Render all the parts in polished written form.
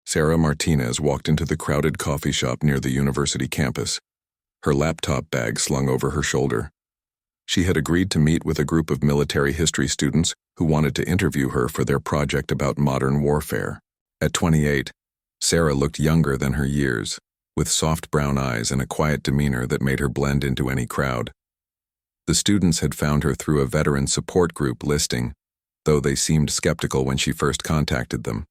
Sarah Martinez walked into the crowded coffee shop near the university campus, her laptop bag slung over her shoulder. She had agreed to meet with a group of military history students who wanted to interview her for their project about modern warfare. At 28, Sarah looked younger than her years, with soft brown eyes and a quiet demeanor that made her blend into any crowd. The students had found her through a veteran support group listing, though they seemed skeptical when she first contacted them.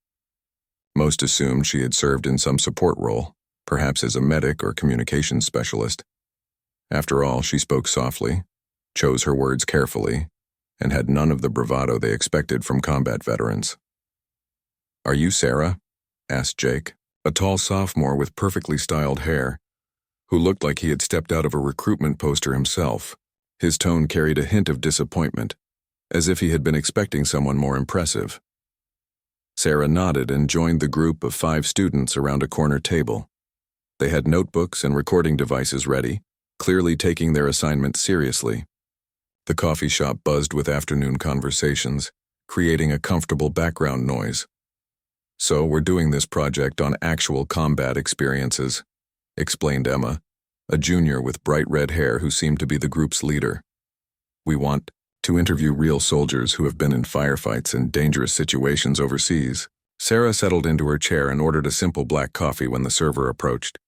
Most assumed she had served in some support role, perhaps as a medic or communications specialist. After all, she spoke softly, chose her words carefully, and had none of the bravado they expected from combat veterans. "Are you Sarah?" asked Jake, a tall sophomore with perfectly styled hair, who looked like he had stepped out of a recruitment poster himself. His tone carried a hint of disappointment, as if he had been expecting someone more impressive. Sarah nodded and joined the group of 5 students around a corner table. They had notebooks and recording devices ready, clearly taking their assignment seriously. The coffee shop buzzed with afternoon conversations, creating a comfortable background noise. "So we're doing this project on actual combat experiences," explained Emma, a junior with bright red hair who seemed to be the group's leader. "We want to interview real soldiers who have been in firefights and dangerous situations overseas." Sarah settled into her chair and ordered a simple black coffee when the server approached.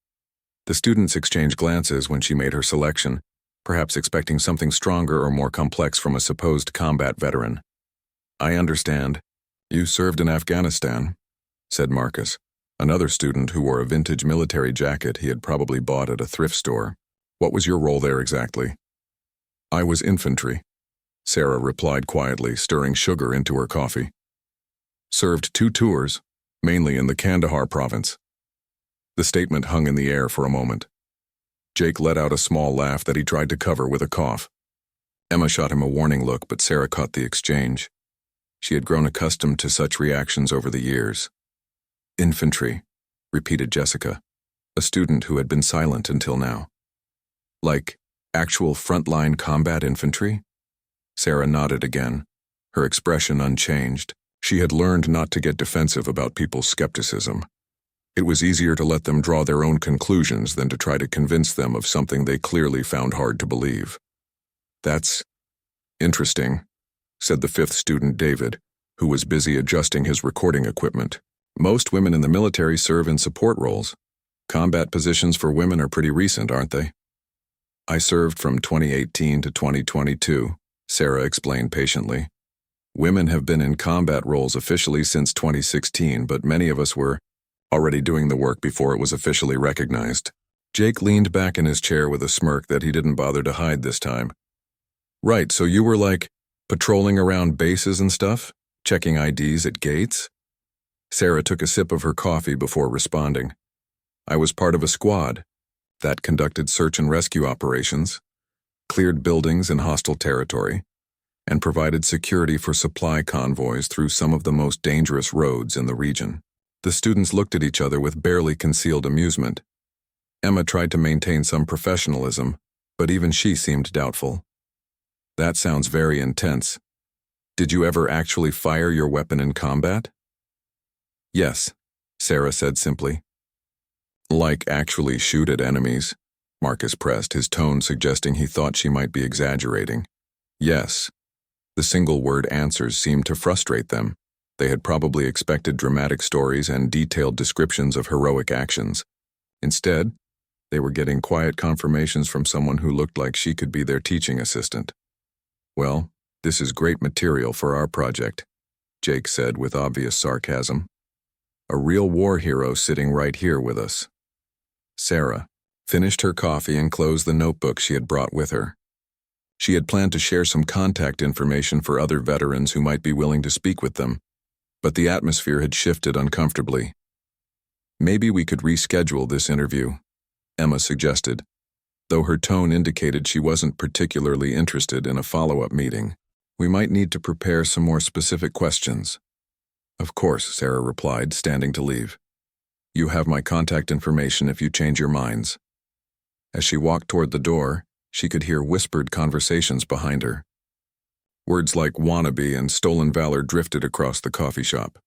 The students exchanged glances when she made her selection, perhaps expecting something stronger or more complex from a supposed combat veteran. "I understand. You served in Afghanistan," said Marcus, another student who wore a vintage military jacket he had probably bought at a thrift store. "What was your role there exactly?" "I was infantry," Sarah replied quietly, stirring sugar into her coffee. "Served 2 tours, mainly in the Kandahar province." The statement hung in the air for a moment. Jake let out a small laugh that he tried to cover with a cough. Emma shot him a warning look, but Sarah caught the exchange. She had grown accustomed to such reactions over the years. "Infantry," repeated Jessica, a student who had been silent until now. "Like actual frontline combat infantry?" Sarah nodded again, her expression unchanged. She had learned not to get defensive about people's skepticism. It was easier to let them draw their own conclusions than to try to convince them of something they clearly found hard to believe. "That's interesting," said the 5th student David, who was busy adjusting his recording equipment. "Most women in the military serve in support roles. Combat positions for women are pretty recent, aren't they?" "I served from 2018 to 2022, Sarah explained patiently. "Women have been in combat roles officially since 2016, but many of us were already doing the work before it was officially recognized." Jake leaned back in his chair with a smirk that he didn't bother to hide this time. "Right, so you were like patrolling around bases and stuff? Checking IDs at gates?" Sarah took a sip of her coffee before responding. "I was part of a squad that conducted search and rescue operations, cleared buildings in hostile territory, and provided security for supply convoys through some of the most dangerous roads in the region." The students looked at each other with barely concealed amusement. Emma tried to maintain some professionalism, but even she seemed doubtful. "That sounds very intense. Did you ever actually fire your weapon in combat?" "Yes," Sarah said simply. "Like actually shoot at enemies?" Marcus pressed, his tone suggesting he thought she might be exaggerating. "Yes." The single-word answers seemed to frustrate them. They had probably expected dramatic stories and detailed descriptions of heroic actions. Instead, they were getting quiet confirmations from someone who looked like she could be their teaching assistant. "Well, this is great material for our project," Jake said with obvious sarcasm. "A real war hero sitting right here with us." Sarah finished her coffee and closed the notebook she had brought with her. She had planned to share some contact information for other veterans who might be willing to speak with them, but the atmosphere had shifted uncomfortably. "Maybe we could reschedule this interview," Emma suggested, though her tone indicated she wasn't particularly interested in a follow-up meeting. "We might need to prepare some more specific questions." "Of course," Sarah replied, standing to leave. "You have my contact information if you change your minds." As she walked toward the door, she could hear whispered conversations behind her. Words like wannabe and stolen valor drifted across the coffee shop.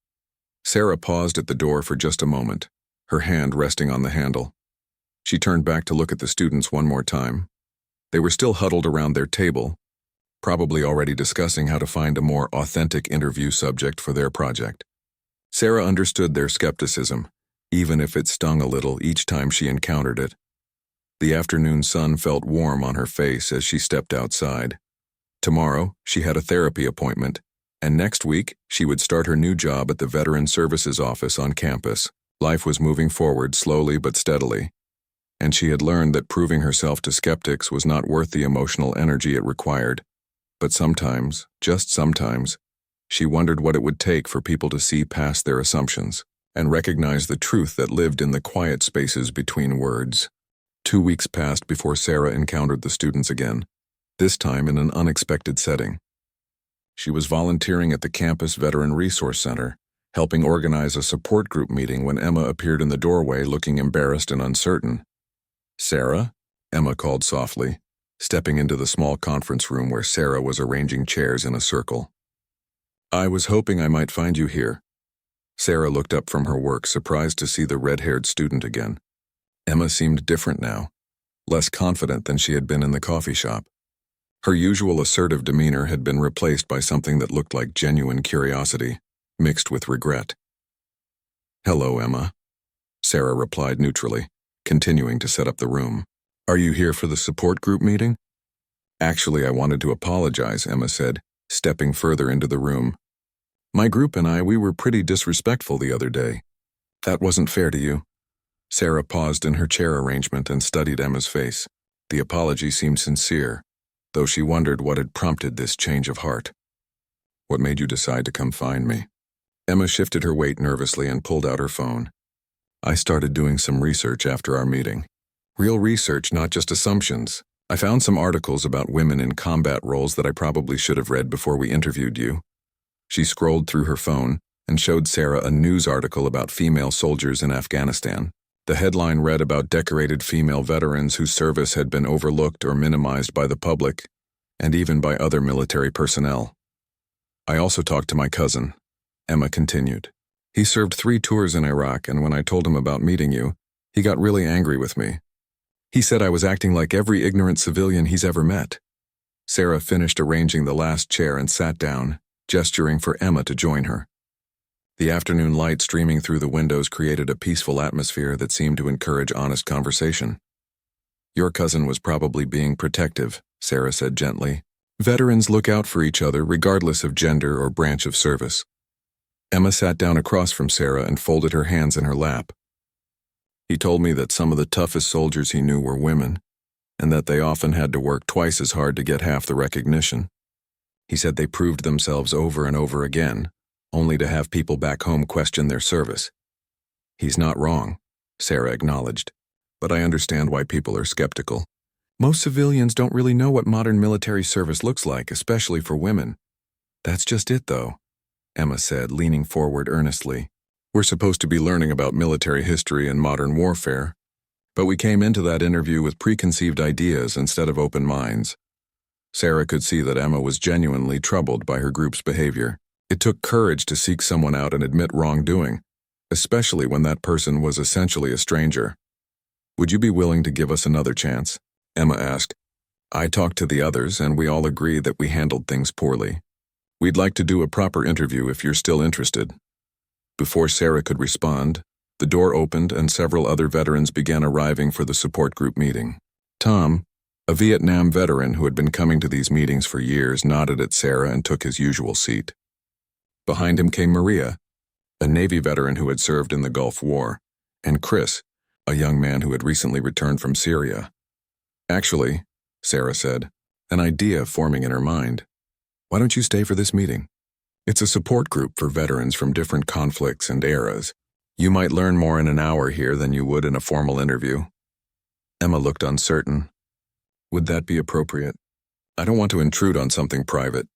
Sarah paused at the door for just a moment, her hand resting on the handle. She turned back to look at the students one more time. They were still huddled around their table, probably already discussing how to find a more authentic interview subject for their project. Sarah understood their skepticism, even if it stung a little each time she encountered it. The afternoon sun felt warm on her face as she stepped outside. Tomorrow, she had a therapy appointment, and next week, she would start her new job at the Veteran Services Office on campus. Life was moving forward slowly but steadily, and she had learned that proving herself to skeptics was not worth the emotional energy it required. But sometimes, just sometimes, she wondered what it would take for people to see past their assumptions and recognize the truth that lived in the quiet spaces between words. 2 weeks passed before Sarah encountered the students again, this time in an unexpected setting. She was volunteering at the campus Veteran Resource Center, helping organize a support group meeting when Emma appeared in the doorway looking embarrassed and uncertain. "Sarah?" Emma called softly, stepping into the small conference room where Sarah was arranging chairs in a circle. "I was hoping I might find you here." Sarah looked up from her work, surprised to see the red-haired student again. Emma seemed different now, less confident than she had been in the coffee shop. Her usual assertive demeanor had been replaced by something that looked like genuine curiosity, mixed with regret. "Hello, Emma," Sarah replied neutrally, continuing to set up the room. "Are you here for the support group meeting?" "Actually, I wanted to apologize," Emma said, stepping further into the room. "My group and we were pretty disrespectful the other day. That wasn't fair to you." Sarah paused in her chair arrangement and studied Emma's face. The apology seemed sincere, though she wondered what had prompted this change of heart. "What made you decide to come find me?" Emma shifted her weight nervously and pulled out her phone. "I started doing some research after our meeting. Real research, not just assumptions. I found some articles about women in combat roles that I probably should have read before we interviewed you." She scrolled through her phone and showed Sarah a news article about female soldiers in Afghanistan. The headline read about decorated female veterans whose service had been overlooked or minimized by the public, and even by other military personnel. "I also talked to my cousin," Emma continued. "He served 3 tours in Iraq, and when I told him about meeting you, he got really angry with me. He said I was acting like every ignorant civilian he's ever met." Sarah finished arranging the last chair and sat down, gesturing for Emma to join her. The afternoon light streaming through the windows created a peaceful atmosphere that seemed to encourage honest conversation. "Your cousin was probably being protective," Sarah said gently. "Veterans look out for each other regardless of gender or branch of service." Emma sat down across from Sarah and folded her hands in her lap. "He told me that some of the toughest soldiers he knew were women, and that they often had to work twice as hard to get half the recognition. He said they proved themselves over and over again, only to have people back home question their service." "He's not wrong," Sarah acknowledged, "but I understand why people are skeptical. Most civilians don't really know what modern military service looks like, especially for women." "That's just it, though," Emma said, leaning forward earnestly. "We're supposed to be learning about military history and modern warfare, but we came into that interview with preconceived ideas instead of open minds." Sarah could see that Emma was genuinely troubled by her group's behavior. It took courage to seek someone out and admit wrongdoing, especially when that person was essentially a stranger. "Would you be willing to give us another chance?" Emma asked. "I talked to the others, and we all agree that we handled things poorly. We'd like to do a proper interview if you're still interested." Before Sarah could respond, the door opened and several other veterans began arriving for the support group meeting. Tom, a Vietnam veteran who had been coming to these meetings for years, nodded at Sarah and took his usual seat. Behind him came Maria, a Navy veteran who had served in the Gulf War, and Chris, a young man who had recently returned from Syria. "Actually," Sarah said, an idea forming in her mind, "why don't you stay for this meeting? It's a support group for veterans from different conflicts and eras. You might learn more in an hour here than you would in a formal interview." Emma looked uncertain. "Would that be appropriate? I don't want to intrude on something private."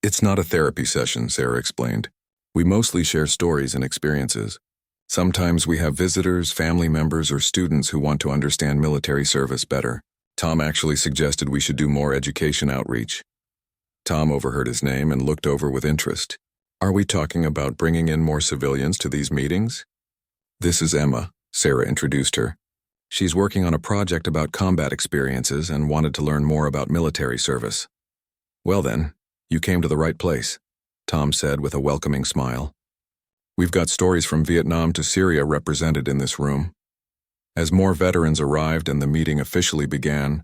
"It's not a therapy session," Sarah explained. "We mostly share stories and experiences. Sometimes we have visitors, family members, or students who want to understand military service better. Tom actually suggested we should do more education outreach." Tom overheard his name and looked over with interest. Are we talking about bringing in more civilians to these meetings? This is Emma, Sarah introduced her. She's working on a project about combat experiences and wanted to learn more about military service. Well then, you came to the right place, Tom said with a welcoming smile. We've got stories from Vietnam to Syria represented in this room. As more veterans arrived and the meeting officially began,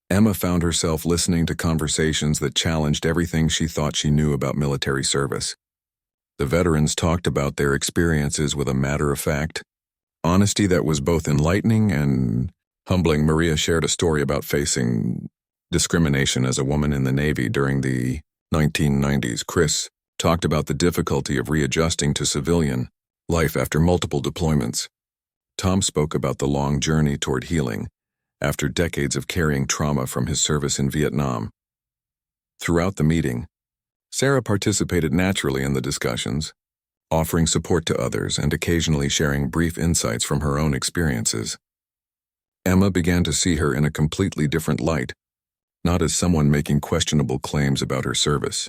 Emma found herself listening to conversations that challenged everything she thought she knew about military service. The veterans talked about their experiences with a matter-of-fact honesty that was both enlightening and humbling. Maria shared a story about facing discrimination as a woman in the Navy during the 1990s. Chris talked about the difficulty of readjusting to civilian life after multiple deployments. Tom spoke about the long journey toward healing after decades of carrying trauma from his service in Vietnam. Throughout the meeting, Sarah participated naturally in the discussions, offering support to others and occasionally sharing brief insights from her own experiences. Emma began to see her in a completely different light, not as someone making questionable claims about her service,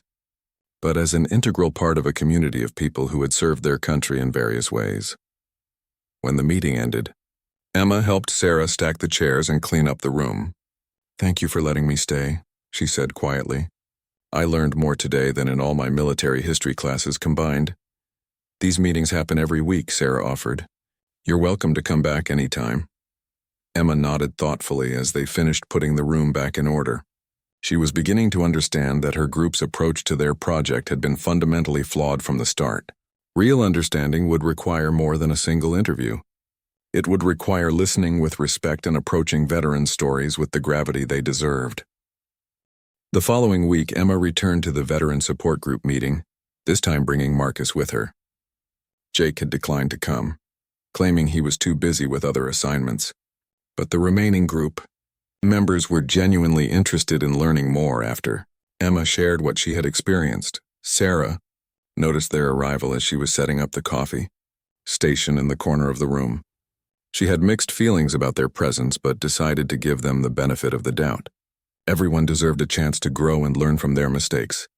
but as an integral part of a community of people who had served their country in various ways. When the meeting ended, Emma helped Sarah stack the chairs and clean up the room. "Thank you for letting me stay," she said quietly. "I learned more today than in all my military history classes combined." "These meetings happen every week," Sarah offered. "You're welcome to come back anytime." Emma nodded thoughtfully as they finished putting the room back in order. She was beginning to understand that her group's approach to their project had been fundamentally flawed from the start. Real understanding would require more than a single interview. It would require listening with respect and approaching veteran stories with the gravity they deserved. The following week, Emma returned to the veteran support group meeting, this time bringing Marcus with her. Jake had declined to come, claiming he was too busy with other assignments. But the remaining group members were genuinely interested in learning more after Emma shared what she had experienced. Sarah noticed their arrival as she was setting up the coffee station in the corner of the room. She had mixed feelings about their presence but decided to give them the benefit of the doubt. Everyone deserved a chance to grow and learn from their mistakes.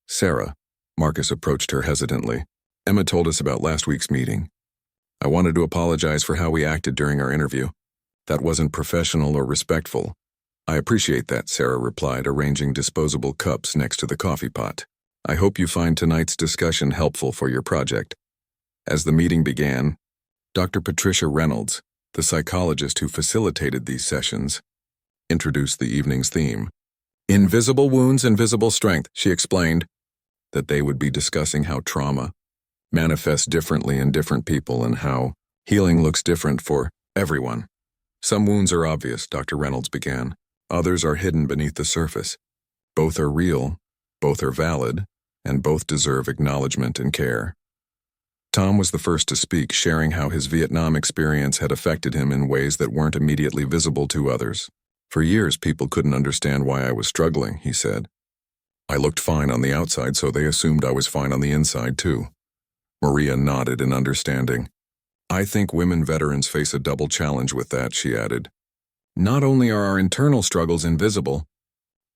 "Sarah," Marcus approached her hesitantly. "Emma told us about last week's meeting. I wanted to apologize for how we acted during our interview. That wasn't professional or respectful." "I appreciate that," Sarah replied, arranging disposable cups next to the coffee pot. "I hope you find tonight's discussion helpful for your project." As the meeting began, Dr. Patricia Reynolds, the psychologist who facilitated these sessions, introduced the evening's theme. "Invisible wounds and visible strength," she explained that they would be discussing how trauma manifests differently in different people and how healing looks different for everyone. "Some wounds are obvious," Dr. Reynolds began. "Others are hidden beneath the surface. Both are real, both are valid, and both deserve acknowledgement and care." Tom was the first to speak, sharing how his Vietnam experience had affected him in ways that weren't immediately visible to others. "For years, people couldn't understand why I was struggling," he said. "I looked fine on the outside, so they assumed I was fine on the inside, too." Maria nodded in understanding. "I think women veterans face a double challenge with that," she added. "Not only are our internal struggles invisible,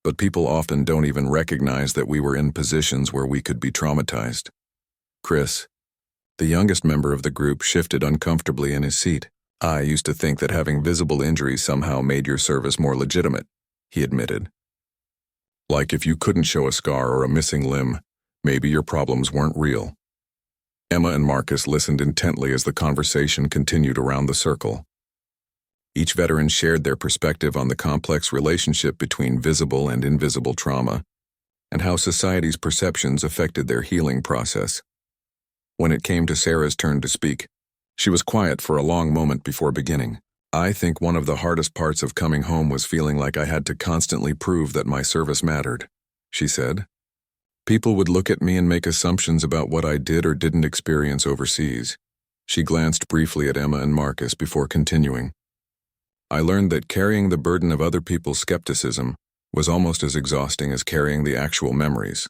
but people often don't even recognize that we were in positions where we could be traumatized." Chris, the youngest member of the group, shifted uncomfortably in his seat. "I used to think that having visible injuries somehow made your service more legitimate," he admitted. "Like if you couldn't show a scar or a missing limb, maybe your problems weren't real." Emma and Marcus listened intently as the conversation continued around the circle. Each veteran shared their perspective on the complex relationship between visible and invisible trauma, and how society's perceptions affected their healing process. When it came to Sarah's turn to speak, she was quiet for a long moment before beginning. "I think one of the hardest parts of coming home was feeling like I had to constantly prove that my service mattered," she said. "People would look at me and make assumptions about what I did or didn't experience overseas." She glanced briefly at Emma and Marcus before continuing. "I learned that carrying the burden of other people's skepticism was almost as exhausting as carrying the actual memories."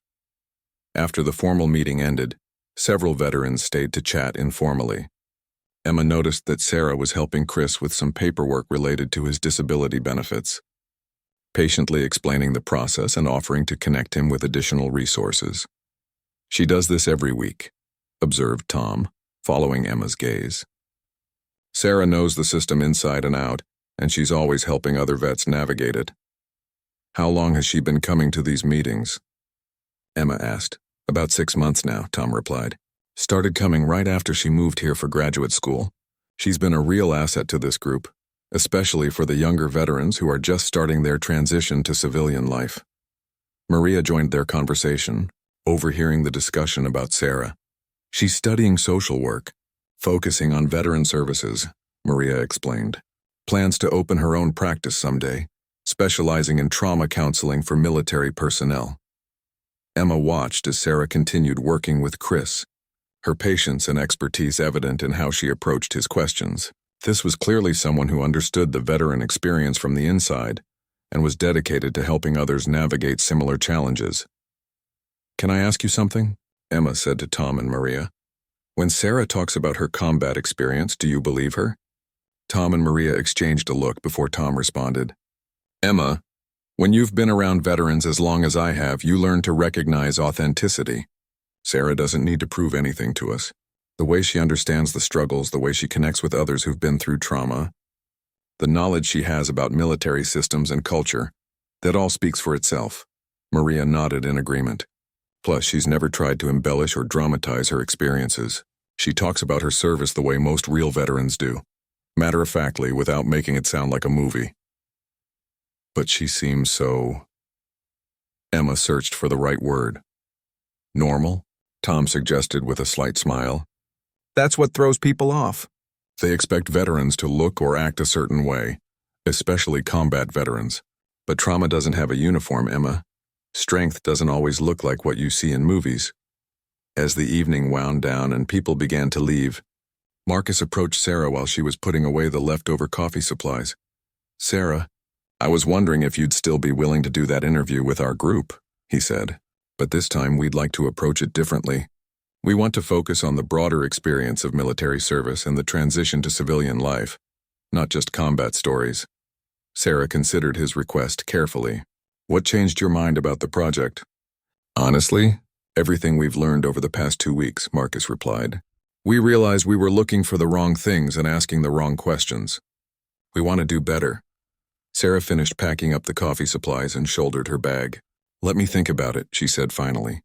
After the formal meeting ended, several veterans stayed to chat informally. Emma noticed that Sarah was helping Chris with some paperwork related to his disability benefits, patiently explaining the process and offering to connect him with additional resources. She does this every week, observed Tom, following Emma's gaze. Sarah knows the system inside and out, and she's always helping other vets navigate it. How long has she been coming to these meetings? Emma asked. About 6 months now, Tom replied. Started coming right after she moved here for graduate school. She's been a real asset to this group, especially for the younger veterans who are just starting their transition to civilian life. Maria joined their conversation, overhearing the discussion about Sarah. She's studying social work, focusing on veteran services, Maria explained. Plans to open her own practice someday, specializing in trauma counseling for military personnel. Emma watched as Sarah continued working with Chris, her patience and expertise evident in how she approached his questions. This was clearly someone who understood the veteran experience from the inside and was dedicated to helping others navigate similar challenges. Can I ask you something? Emma said to Tom and Maria. When Sarah talks about her combat experience, do you believe her? Tom and Maria exchanged a look before Tom responded. Emma, when you've been around veterans as long as I have, you learn to recognize authenticity. Sarah doesn't need to prove anything to us. The way she understands the struggles, the way she connects with others who've been through trauma, the knowledge she has about military systems and culture, that all speaks for itself. Maria nodded in agreement. Plus, she's never tried to embellish or dramatize her experiences. She talks about her service the way most real veterans do, matter-of-factly, without making it sound like a movie. But she seems so... Emma searched for the right word. Normal? Tom suggested with a slight smile. That's what throws people off. They expect veterans to look or act a certain way, especially combat veterans. But trauma doesn't have a uniform, Emma. Strength doesn't always look like what you see in movies. As the evening wound down and people began to leave, Marcus approached Sarah while she was putting away the leftover coffee supplies. Sarah, I was wondering if you'd still be willing to do that interview with our group, he said. But this time we'd like to approach it differently. We want to focus on the broader experience of military service and the transition to civilian life, not just combat stories. Sarah considered his request carefully. What changed your mind about the project? Honestly, everything we've learned over the past 2 weeks, Marcus replied. We realized we were looking for the wrong things and asking the wrong questions. We want to do better. Sarah finished packing up the coffee supplies and shouldered her bag. Let me think about it, she said finally.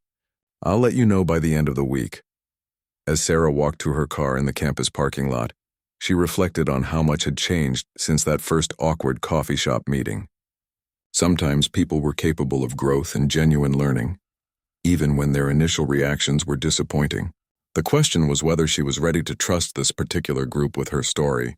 I'll let you know by the end of the week. As Sarah walked to her car in the campus parking lot, she reflected on how much had changed since that first awkward coffee shop meeting. Sometimes people were capable of growth and genuine learning, even when their initial reactions were disappointing. The question was whether she was ready to trust this particular group with her story,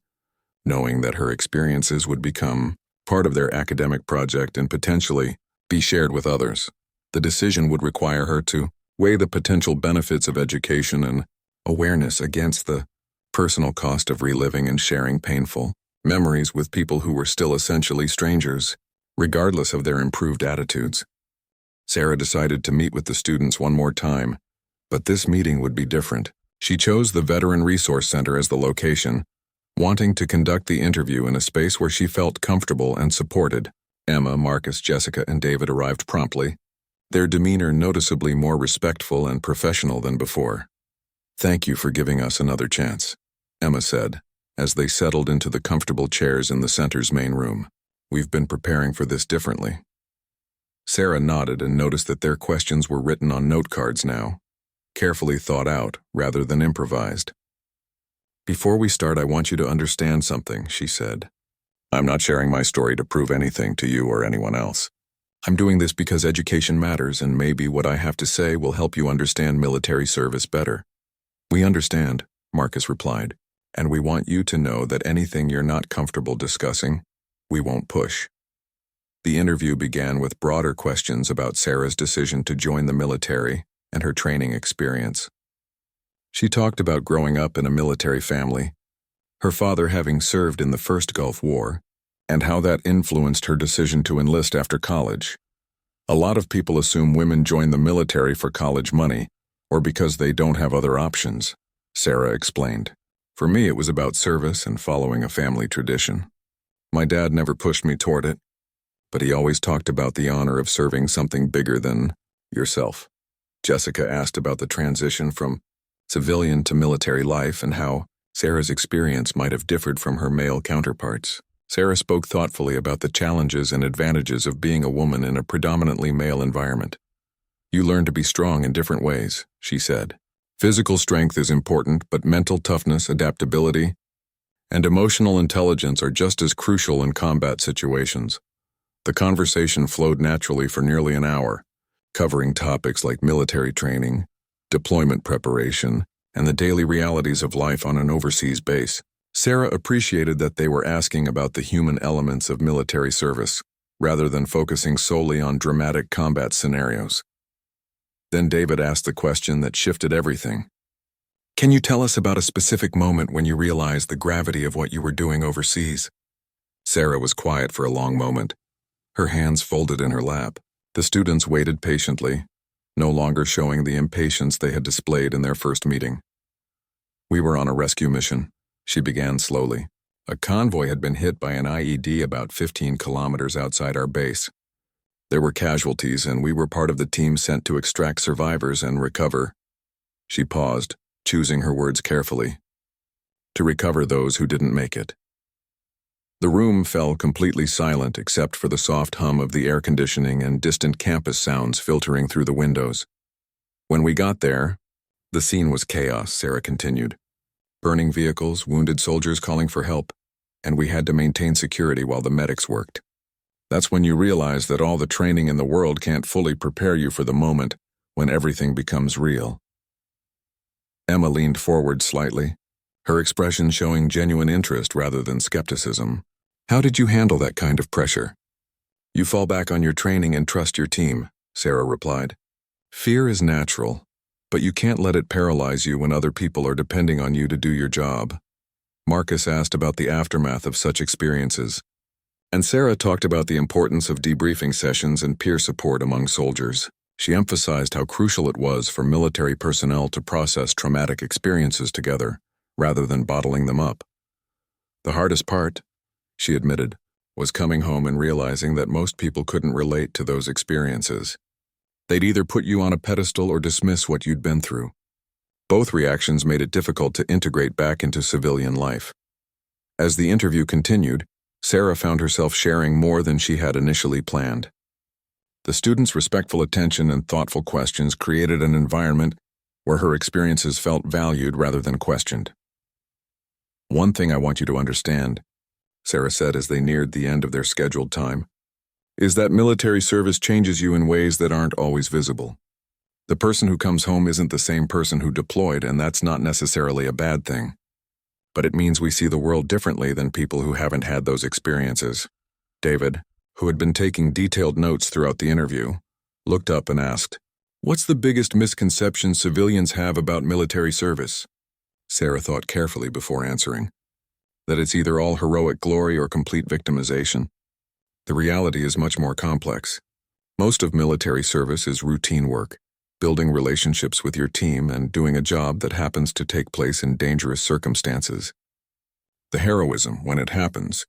knowing that her experiences would become part of their academic project and potentially be shared with others. The decision would require her to weigh the potential benefits of education and awareness against the personal cost of reliving and sharing painful memories with people who were still essentially strangers, regardless of their improved attitudes. Sarah decided to meet with the students one more time, but this meeting would be different. She chose the Veteran Resource Center as the location, wanting to conduct the interview in a space where she felt comfortable and supported. Emma, Marcus, Jessica, and David arrived promptly, their demeanor noticeably more respectful and professional than before. Thank you for giving us another chance, Emma said, as they settled into the comfortable chairs in the center's main room. We've been preparing for this differently. Sarah nodded and noticed that their questions were written on note cards now, carefully thought out rather than improvised. Before we start, I want you to understand something, she said. I'm not sharing my story to prove anything to you or anyone else. I'm doing this because education matters, and maybe what I have to say will help you understand military service better. We understand, Marcus replied, and we want you to know that anything you're not comfortable discussing, we won't push. The interview began with broader questions about Sarah's decision to join the military and her training experience. She talked about growing up in a military family, her father having served in the First Gulf War, and how that influenced her decision to enlist after college. A lot of people assume women join the military for college money, or because they don't have other options, Sarah explained. For me, it was about service and following a family tradition. My dad never pushed me toward it, but he always talked about the honor of serving something bigger than yourself. Jessica asked about the transition from civilian to military life and how Sarah's experience might have differed from her male counterparts. Sarah spoke thoughtfully about the challenges and advantages of being a woman in a predominantly male environment. "You learn to be strong in different ways," she said. "Physical strength is important, but mental toughness, adaptability, and emotional intelligence are just as crucial in combat situations." The conversation flowed naturally for nearly an hour, covering topics like military training, deployment preparation, and the daily realities of life on an overseas base. Sarah appreciated that they were asking about the human elements of military service, rather than focusing solely on dramatic combat scenarios. Then David asked the question that shifted everything. "Can you tell us about a specific moment when you realized the gravity of what you were doing overseas?" Sarah was quiet for a long moment, her hands folded in her lap. The students waited patiently, no longer showing the impatience they had displayed in their first meeting. "We were on a rescue mission," she began slowly. "A convoy had been hit by an IED about 15 kilometers outside our base. There were casualties, and we were part of the team sent to extract survivors and recover." She paused, choosing her words carefully. "To recover those who didn't make it." The room fell completely silent except for the soft hum of the air conditioning and distant campus sounds filtering through the windows. "When we got there, the scene was chaos," Sarah continued. "Burning vehicles, wounded soldiers calling for help, and we had to maintain security while the medics worked. That's when you realize that all the training in the world can't fully prepare you for the moment when everything becomes real." Emma leaned forward slightly, her expression showing genuine interest rather than skepticism. "How did you handle that kind of pressure?" "You fall back on your training and trust your team," Sarah replied. "Fear is natural, but you can't let it paralyze you when other people are depending on you to do your job." Marcus asked about the aftermath of such experiences, and Sarah talked about the importance of debriefing sessions and peer support among soldiers. She emphasized how crucial it was for military personnel to process traumatic experiences together, rather than bottling them up. "The hardest part," she admitted, "was coming home and realizing that most people couldn't relate to those experiences. They'd either put you on a pedestal or dismiss what you'd been through. Both reactions made it difficult to integrate back into civilian life." As the interview continued, Sarah found herself sharing more than she had initially planned. The students' respectful attention and thoughtful questions created an environment where her experiences felt valued rather than questioned. "One thing I want you to understand," Sarah said as they neared the end of their scheduled time, "is that military service changes you in ways that aren't always visible. The person who comes home isn't the same person who deployed, and that's not necessarily a bad thing. But it means we see the world differently than people who haven't had those experiences." David, who had been taking detailed notes throughout the interview, looked up and asked, "What's the biggest misconception civilians have about military service?" Sarah thought carefully before answering. "That it's either all heroic glory or complete victimization. The reality is much more complex. Most of military service is routine work, building relationships with your team and doing a job that happens to take place in dangerous circumstances. The heroism, when it happens,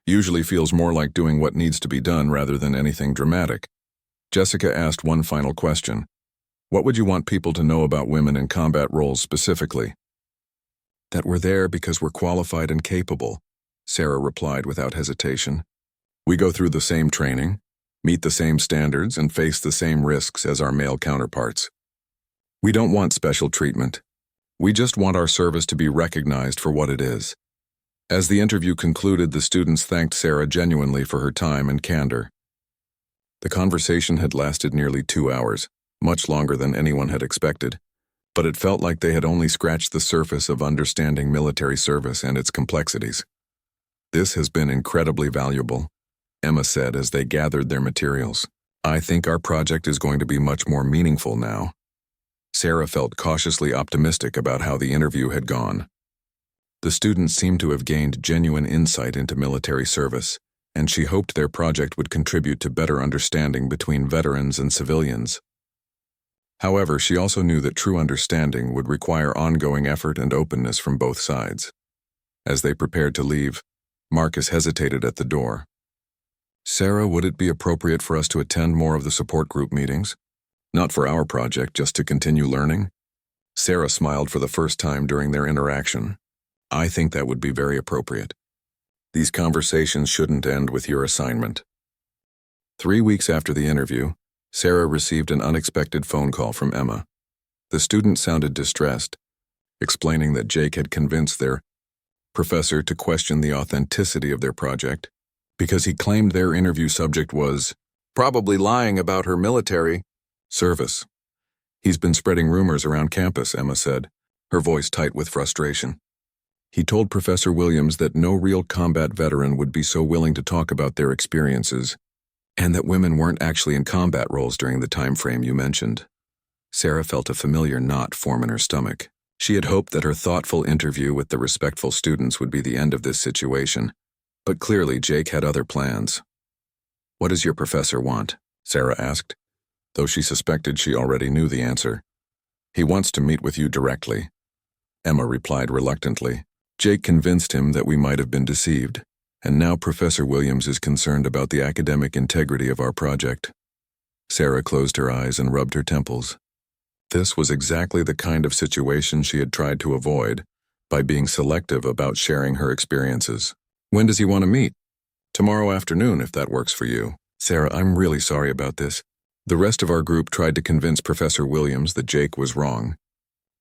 usually feels more like doing what needs to be done rather than anything dramatic." Jessica asked one final question. "What would you want people to know about women in combat roles specifically?" "That we're there because we're qualified and capable," Sarah replied without hesitation. "We go through the same training, meet the same standards, and face the same risks as our male counterparts. We don't want special treatment. We just want our service to be recognized for what it is." As the interview concluded, the students thanked Sarah genuinely for her time and candor. The conversation had lasted nearly 2 hours, much longer than anyone had expected, but it felt like they had only scratched the surface of understanding military service and its complexities. "This has been incredibly valuable," Emma said as they gathered their materials. "I think our project is going to be much more meaningful now." Sarah felt cautiously optimistic about how the interview had gone. The students seemed to have gained genuine insight into military service, and she hoped their project would contribute to better understanding between veterans and civilians. However, she also knew that true understanding would require ongoing effort and openness from both sides. As they prepared to leave, Marcus hesitated at the door. "Sarah, would it be appropriate for us to attend more of the support group meetings?" Not for our project, just to continue learning? Sarah smiled for the first time during their interaction. I think that would be very appropriate. These conversations shouldn't end with your assignment. 3 weeks after the interview, Sarah received an unexpected phone call from Emma. The student sounded distressed, explaining that Jake had convinced their professor to question the authenticity of their project because he claimed their interview subject was probably lying about her military service. He's been spreading rumors around campus, Emma said, her voice tight with frustration. He told Professor Williams that no real combat veteran would be so willing to talk about their experiences, and that women weren't actually in combat roles during the time frame you mentioned. Sarah felt a familiar knot form in her stomach. She had hoped that her thoughtful interview with the respectful students would be the end of this situation, but clearly Jake had other plans. What does your professor want? Sarah asked, though she suspected she already knew the answer. He wants to meet with you directly, Emma replied reluctantly. Jake convinced him that we might have been deceived, and now Professor Williams is concerned about the academic integrity of our project. Sarah closed her eyes and rubbed her temples. This was exactly the kind of situation she had tried to avoid by being selective about sharing her experiences. When does he want to meet? Tomorrow afternoon, if that works for you. Sarah, I'm really sorry about this. The rest of our group tried to convince Professor Williams that Jake was wrong,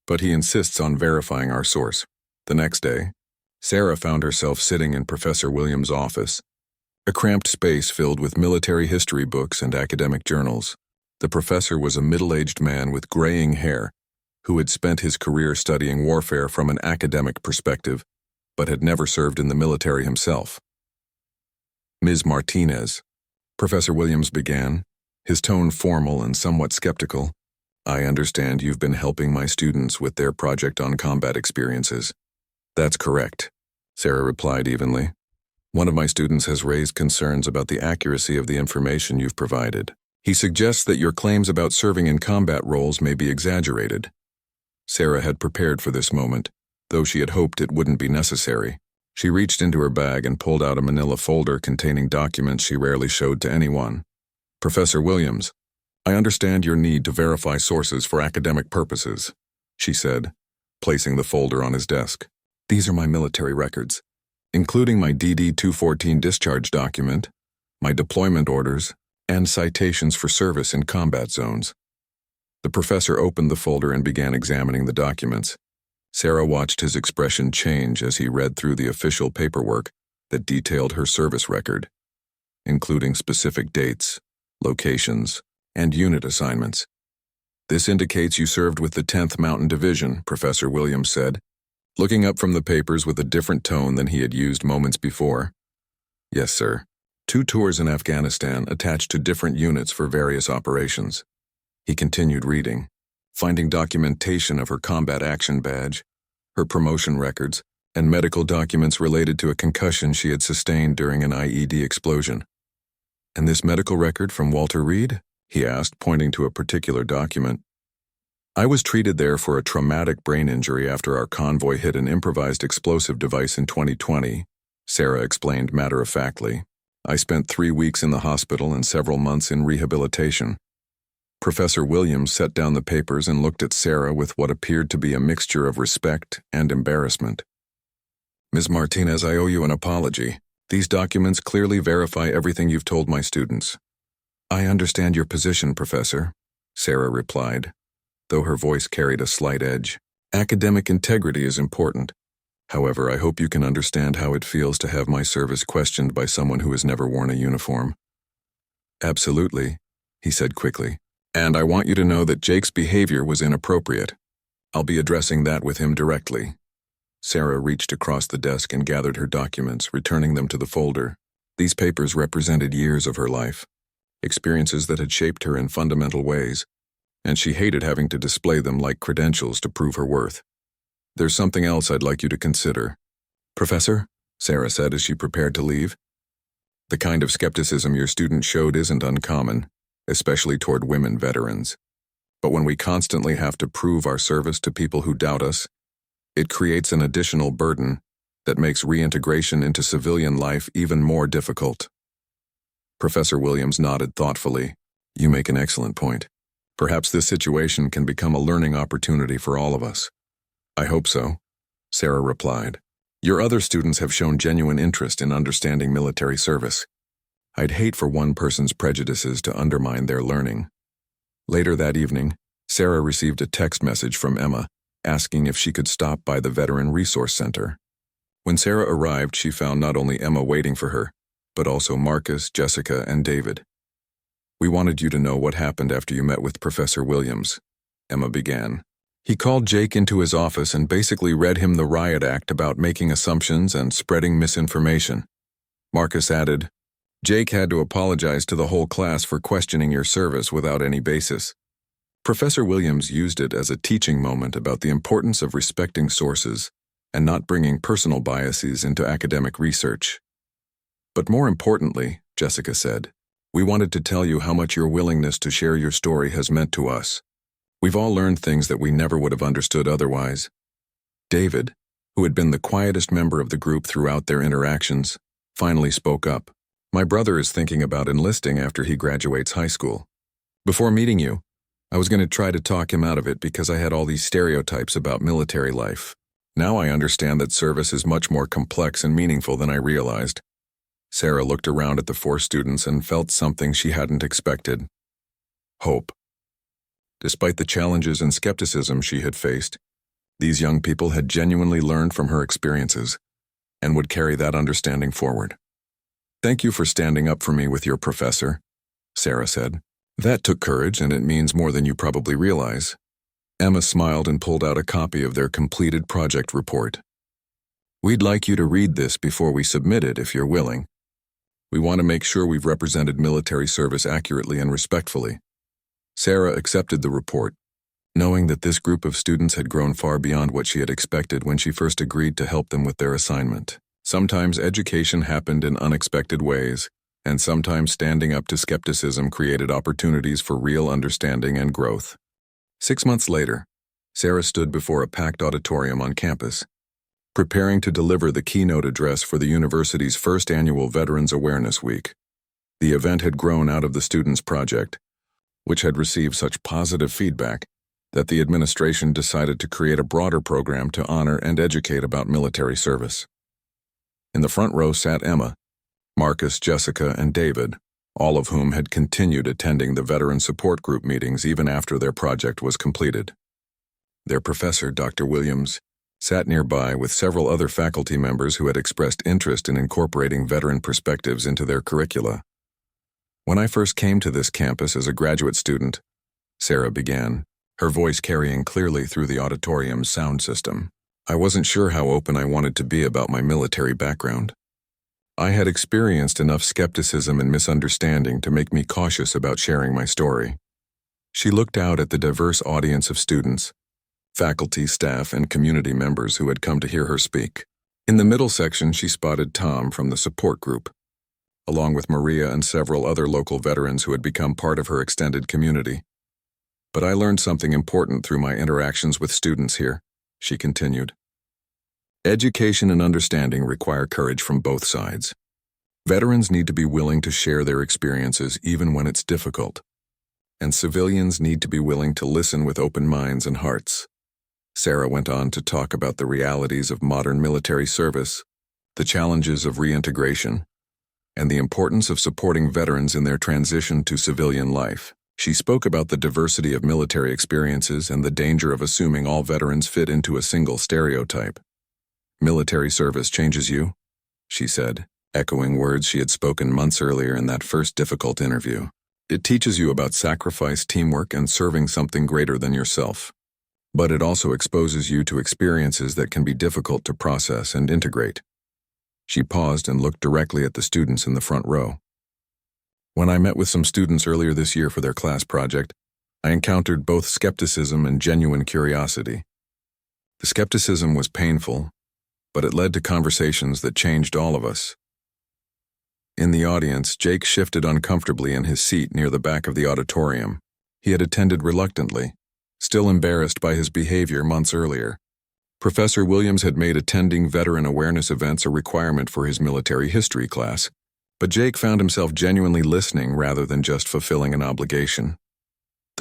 but he insists on verifying our source. The next day, Sarah found herself sitting in Professor Williams' office, a cramped space filled with military history books and academic journals. The professor was a middle-aged man with graying hair who had spent his career studying warfare from an academic perspective, but had never served in the military himself. Ms. Martinez, Professor Williams began, his tone formal and somewhat skeptical. I understand you've been helping my students with their project on combat experiences. That's correct, Sarah replied evenly. One of my students has raised concerns about the accuracy of the information you've provided. He suggests that your claims about serving in combat roles may be exaggerated. Sarah had prepared for this moment, though she had hoped it wouldn't be necessary. She reached into her bag and pulled out a manila folder containing documents she rarely showed to anyone. Professor Williams, I understand your need to verify sources for academic purposes, she said, placing the folder on his desk. These are my military records, including my DD-214 discharge document, my deployment orders, and citations for service in combat zones. The professor opened the folder and began examining the documents. Sarah watched his expression change as he read through the official paperwork that detailed her service record, including specific dates, locations, and unit assignments. This indicates you served with the 10th Mountain Division, Professor Williams said, looking up from the papers with a different tone than he had used moments before. Yes, sir. 2 tours in Afghanistan attached to different units for various operations. He continued reading, finding documentation of her combat action badge, her promotion records, and medical documents related to a concussion she had sustained during an IED explosion. And this medical record from Walter Reed? He asked, pointing to a particular document. I was treated there for a traumatic brain injury after our convoy hit an improvised explosive device in 2020, Sarah explained matter-of-factly. I spent 3 weeks in the hospital and several months in rehabilitation. Professor Williams set down the papers and looked at Sarah with what appeared to be a mixture of respect and embarrassment. Ms. Martinez, I owe you an apology. These documents clearly verify everything you've told my students. I understand your position, Professor, Sarah replied, though her voice carried a slight edge. Academic integrity is important. However, I hope you can understand how it feels to have my service questioned by someone who has never worn a uniform. Absolutely, he said quickly. And I want you to know that Jake's behavior was inappropriate. I'll be addressing that with him directly. Sarah reached across the desk and gathered her documents, returning them to the folder. These papers represented years of her life, experiences that had shaped her in fundamental ways, and she hated having to display them like credentials to prove her worth. There's something else I'd like you to consider. Professor, Sarah said as she prepared to leave. The kind of skepticism your student showed isn't uncommon, especially toward women veterans. But when we constantly have to prove our service to people who doubt us, it creates an additional burden that makes reintegration into civilian life even more difficult. Professor Williams nodded thoughtfully. You make an excellent point. Perhaps this situation can become a learning opportunity for all of us. I hope so, Sarah replied. Your other students have shown genuine interest in understanding military service. I'd hate for one person's prejudices to undermine their learning. Later that evening, Sarah received a text message from Emma asking if she could stop by the Veteran Resource Center. When Sarah arrived, she found not only Emma waiting for her, but also Marcus, Jessica, and David. We wanted you to know what happened after you met with Professor Williams, Emma began. He called Jake into his office and basically read him the riot act about making assumptions and spreading misinformation. Marcus added, Jake had to apologize to the whole class for questioning your service without any basis. Professor Williams used it as a teaching moment about the importance of respecting sources and not bringing personal biases into academic research. But more importantly, Jessica said, we wanted to tell you how much your willingness to share your story has meant to us. We've all learned things that we never would have understood otherwise. David, who had been the quietest member of the group throughout their interactions, finally spoke up. My brother is thinking about enlisting after he graduates high school. Before meeting you, I was going to try to talk him out of it because I had all these stereotypes about military life. Now I understand that service is much more complex and meaningful than I realized. Sarah looked around at the 4 students and felt something she hadn't expected. Hope. Despite the challenges and skepticism she had faced, these young people had genuinely learned from her experiences and would carry that understanding forward. Thank you for standing up for me with your professor, Sarah said. That took courage, and it means more than you probably realize. Emma smiled and pulled out a copy of their completed project report. We'd like you to read this before we submit it if you're willing. We want to make sure we've represented military service accurately and respectfully. Sarah accepted the report, knowing that this group of students had grown far beyond what she had expected when she first agreed to help them with their assignment. Sometimes education happened in unexpected ways, and sometimes standing up to skepticism created opportunities for real understanding and growth. 6 months later, Sarah stood before a packed auditorium on campus, preparing to deliver the keynote address for the university's first annual Veterans Awareness Week. The event had grown out of the students' project, which had received such positive feedback that the administration decided to create a broader program to honor and educate about military service. In the front row sat Emma, Marcus, Jessica, and David, all of whom had continued attending the Veteran Support Group meetings even after their project was completed. Their professor, Dr. Williams, sat nearby with several other faculty members who had expressed interest in incorporating veteran perspectives into their curricula. When I first came to this campus as a graduate student, Sarah began, her voice carrying clearly through the auditorium's sound system, I wasn't sure how open I wanted to be about my military background. I had experienced enough skepticism and misunderstanding to make me cautious about sharing my story. She looked out at the diverse audience of students, faculty, staff, and community members who had come to hear her speak. In the middle section, she spotted Tom from the support group, along with Maria and several other local veterans who had become part of her extended community. But I learned something important through my interactions with students here, she continued. Education and understanding require courage from both sides. Veterans need to be willing to share their experiences even when it's difficult, and civilians need to be willing to listen with open minds and hearts. Sarah went on to talk about the realities of modern military service, the challenges of reintegration, and the importance of supporting veterans in their transition to civilian life. She spoke about the diversity of military experiences and the danger of assuming all veterans fit into a single stereotype. Military service changes you, she said, echoing words she had spoken months earlier in that first difficult interview. It teaches you about sacrifice, teamwork, and serving something greater than yourself. But it also exposes you to experiences that can be difficult to process and integrate. She paused and looked directly at the students in the front row. When I met with some students earlier this year for their class project, I encountered both skepticism and genuine curiosity. The skepticism was painful, but it led to conversations that changed all of us. In the audience, Jake shifted uncomfortably in his seat near the back of the auditorium. He had attended reluctantly, still embarrassed by his behavior months earlier. Professor Williams had made attending veteran awareness events a requirement for his military history class, but Jake found himself genuinely listening rather than just fulfilling an obligation.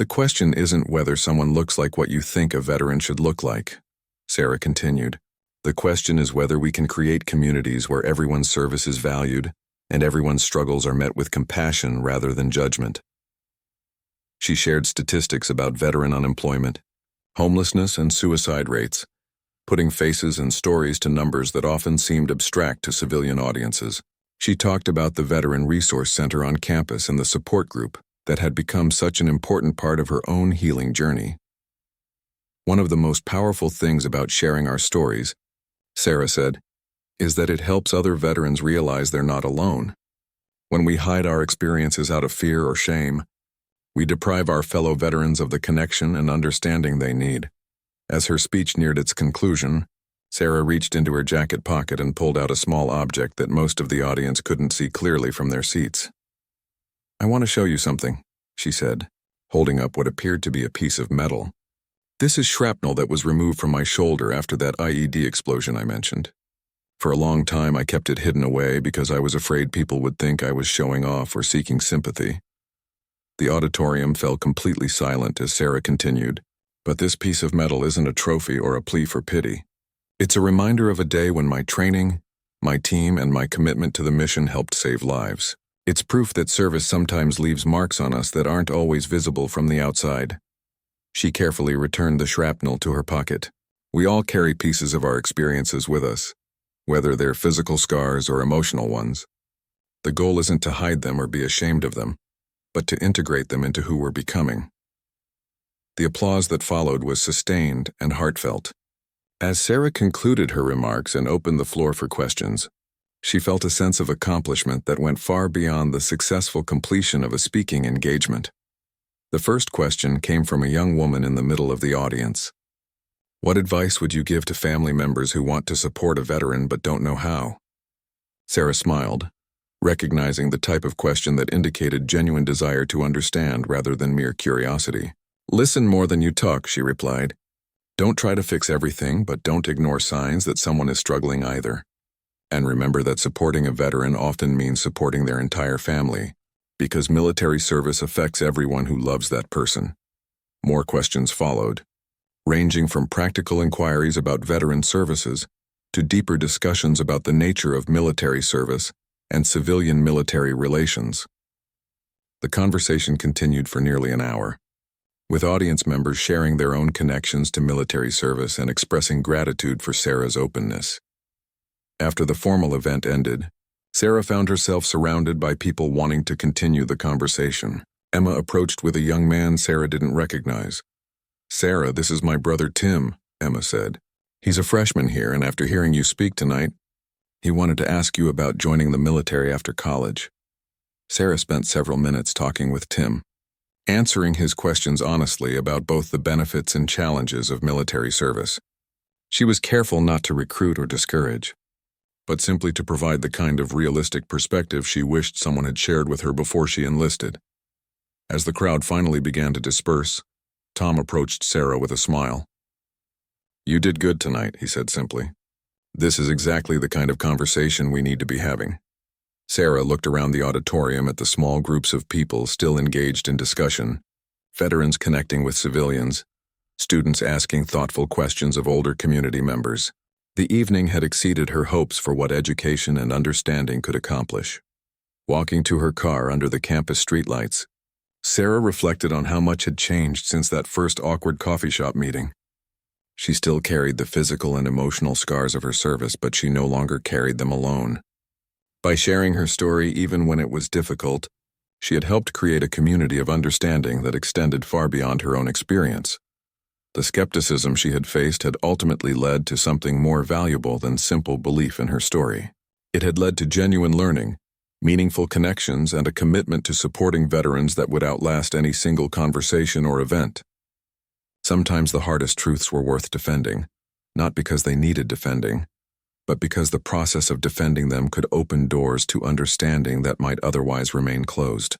The question isn't whether someone looks like what you think a veteran should look like, Sarah continued. The question is whether we can create communities where everyone's service is valued and everyone's struggles are met with compassion rather than judgment. She shared statistics about veteran unemployment, homelessness, and suicide rates, putting faces and stories to numbers that often seemed abstract to civilian audiences. She talked about the Veteran Resource Center on campus and the support group that had become such an important part of her own healing journey. One of the most powerful things about sharing our stories, Sarah said, is that it helps other veterans realize they're not alone. When we hide our experiences out of fear or shame, we deprive our fellow veterans of the connection and understanding they need. As her speech neared its conclusion, Sarah reached into her jacket pocket and pulled out a small object that most of the audience couldn't see clearly from their seats. I want to show you something, she said, holding up what appeared to be a piece of metal. This is shrapnel that was removed from my shoulder after that IED explosion I mentioned. For a long time I kept it hidden away because I was afraid people would think I was showing off or seeking sympathy. The auditorium fell completely silent as Sarah continued, but this piece of metal isn't a trophy or a plea for pity. It's a reminder of a day when my training, my team, and my commitment to the mission helped save lives. It's proof that service sometimes leaves marks on us that aren't always visible from the outside. She carefully returned the shrapnel to her pocket. We all carry pieces of our experiences with us, whether they're physical scars or emotional ones. The goal isn't to hide them or be ashamed of them, but to integrate them into who we're becoming. The applause that followed was sustained and heartfelt. As Sarah concluded her remarks and opened the floor for questions, she felt a sense of accomplishment that went far beyond the successful completion of a speaking engagement. The first question came from a young woman in the middle of the audience. What advice would you give to family members who want to support a veteran but don't know how? Sarah smiled, recognizing the type of question that indicated genuine desire to understand rather than mere curiosity. Listen more than you talk, she replied. Don't try to fix everything, but don't ignore signs that someone is struggling either. And remember that supporting a veteran often means supporting their entire family, because military service affects everyone who loves that person. More questions followed, ranging from practical inquiries about veteran services to deeper discussions about the nature of military service and civilian-military relations. The conversation continued for nearly an hour, with audience members sharing their own connections to military service and expressing gratitude for Sarah's openness. After the formal event ended, Sarah found herself surrounded by people wanting to continue the conversation. Emma approached with a young man Sarah didn't recognize. Sarah, this is my brother Tim, Emma said. He's a freshman here, and after hearing you speak tonight, he wanted to ask you about joining the military after college. Sarah spent several minutes talking with Tim, answering his questions honestly about both the benefits and challenges of military service. She was careful not to recruit or discourage, but simply to provide the kind of realistic perspective she wished someone had shared with her before she enlisted. As the crowd finally began to disperse, Tom approached Sarah with a smile. You did good tonight, he said simply. This is exactly the kind of conversation we need to be having. Sarah looked around the auditorium at the small groups of people still engaged in discussion, veterans connecting with civilians, students asking thoughtful questions of older community members. The evening had exceeded her hopes for what education and understanding could accomplish. Walking to her car under the campus streetlights, Sarah reflected on how much had changed since that first awkward coffee shop meeting. She still carried the physical and emotional scars of her service, but she no longer carried them alone. By sharing her story even when it was difficult, she had helped create a community of understanding that extended far beyond her own experience. The skepticism she had faced had ultimately led to something more valuable than simple belief in her story. It had led to genuine learning, meaningful connections, and a commitment to supporting veterans that would outlast any single conversation or event. Sometimes the hardest truths were worth defending, not because they needed defending, but because the process of defending them could open doors to understanding that might otherwise remain closed.